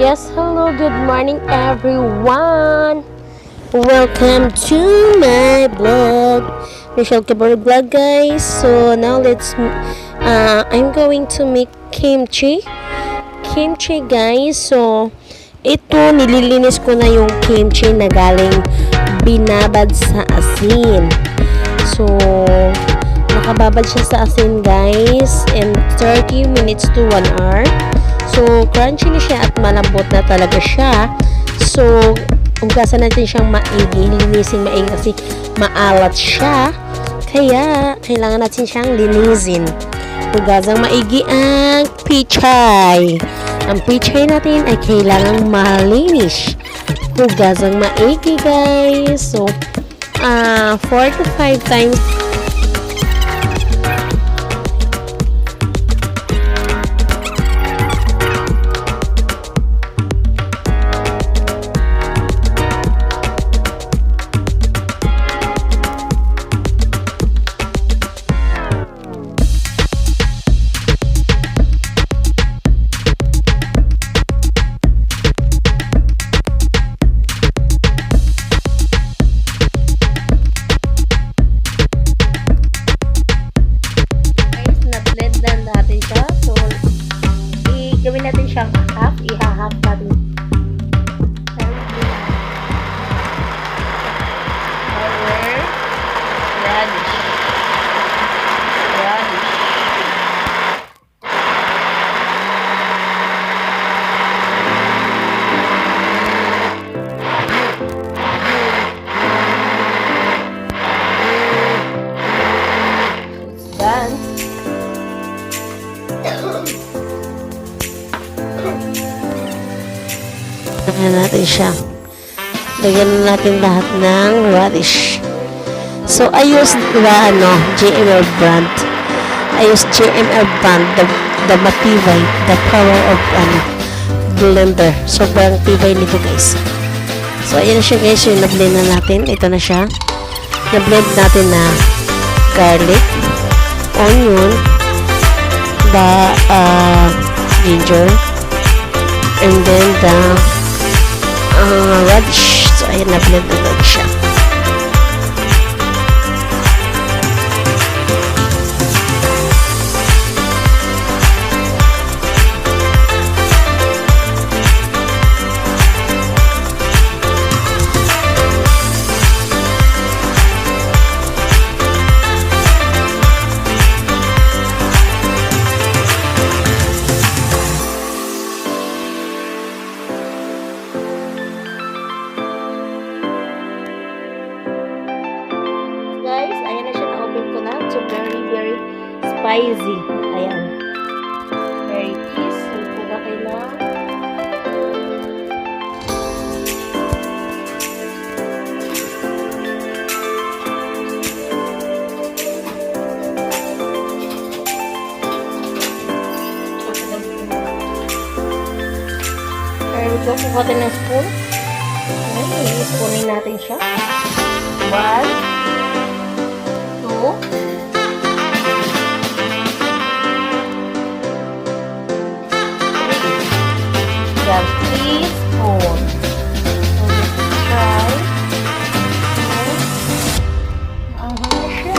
Yes, hello, good morning everyone. Welcome to my vlog, Mechel vlog, guys. So now I'm going to make kimchi, guys. So ito, nililinis ko na yung kimchi na galing binabad sa asin. So nakababad siya sa asin, guys, in 30 minutes to 1 hour. So, crunchy na siya at malambot na talaga siya. So, hugasan natin siyang maigi, linisin maigi kasi maalat siya. Kaya, kailangan natin siyang linisin. Hugasang maigi ang pichay. Ang pichay natin ay kailangang malinis. Hugasang maigi, guys. So, 4 to 5 times. Gawin natin siyang half, ihahap natin. Radish. It's done. Lagyan natin siya. Lagyan natin lahat ng radish. So, I use GML brand. I use GML brand, the matibay, the power of blender. Sobrang tibay nito, guys. So, ayan na siya, guys. Yung na-blend na natin. Ito na siya. Na-blend natin na garlic, onion, the ginger, and then the radish. So, ayan, na-blend na siya. Guys, ayan na siya, na-open ko na. So, very, very spicy. Ayan. Very tasty. Kung ba kailangan. There we go. Kuha natin ng spoon. Ayan, i-spoonin natin siya. 1, 2, 3 spoons. So, let's try. Ang hanga siya.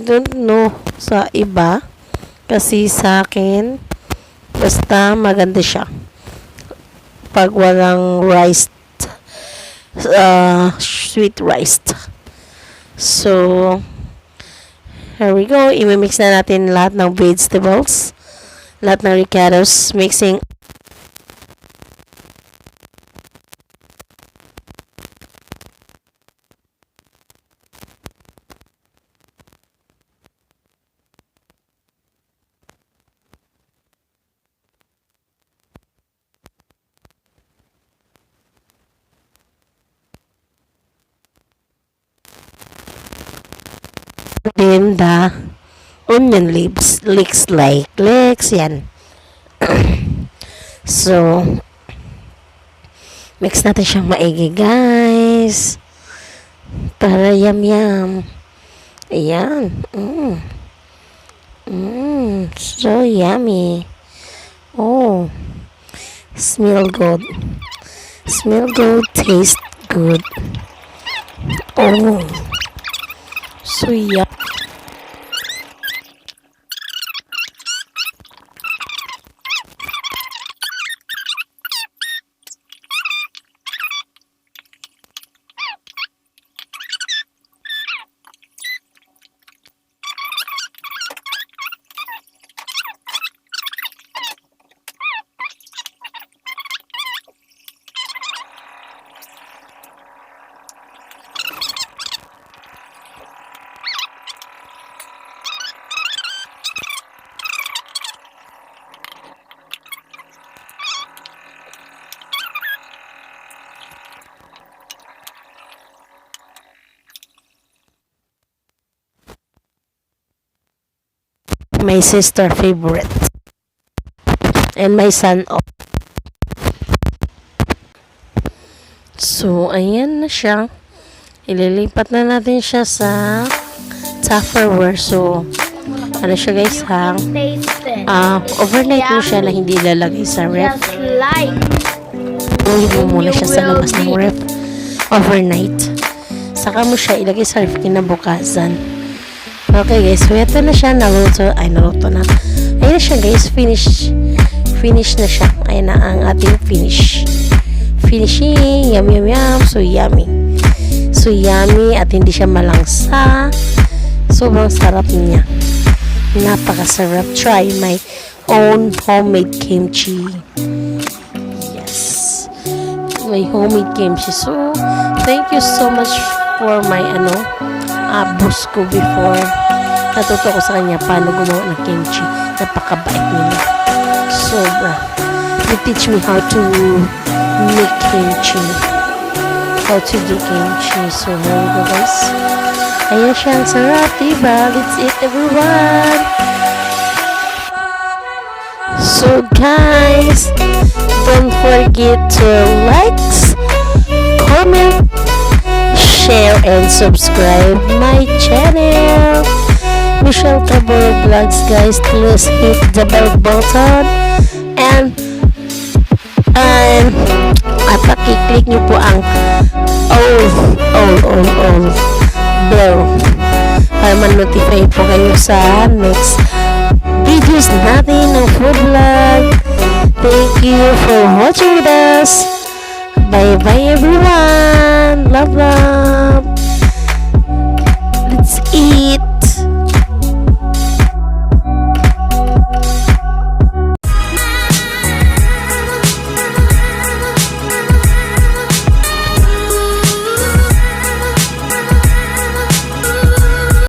don't know sa iba. Kasi sa akin, basta maganda siya. Pag walang rice, sweet rice. So, here we go. I-mix na natin lahat ng vegetables. Lahat ng ricados. Mixing. Then the onion leeks yan. So, mix natin siyang maigi, guys. Para yum. Ayan. So yummy. Oh, smell good. Taste good. Oh, so yummy. My sister favorite. And my son also. So, ayan na siya. Ililipat na natin siya sa Tupperware. So, ano siya guys ha? Overnight mo siya na hindi ilalagay sa ref. Uwi mo muna siya sa labas ng ref. Overnight. Saka mo siya ilagay sa ref kinabukasan. Okay guys, so ito na siya, naluto na. Ayun na siya guys, finish na siya. Ayun na ang ating finishing, yum, so yummy at hindi siya malangsa. Sobrang sarap niya, napakasarap. Try my own homemade kimchi. Yes, my homemade kimchi. So thank you so much for my boss ko before. Natuto ko sa kanya paano gumawa ng kimchi. Napakabait nila. Sobra. They teach me how to make kimchi. How to do kimchi. So here we go guys. Ayan siya, ang sarap, diba? Let's eat everyone. So guys, don't forget to like, comment, share, and subscribe my channel. Mechel Vlogs guys. Please hit the bell button and paki-click nyo po ang all bell para ma-notify po kayo sa next videos natin ng food vlog. Thank you for watching with us. Bye bye everyone. Love.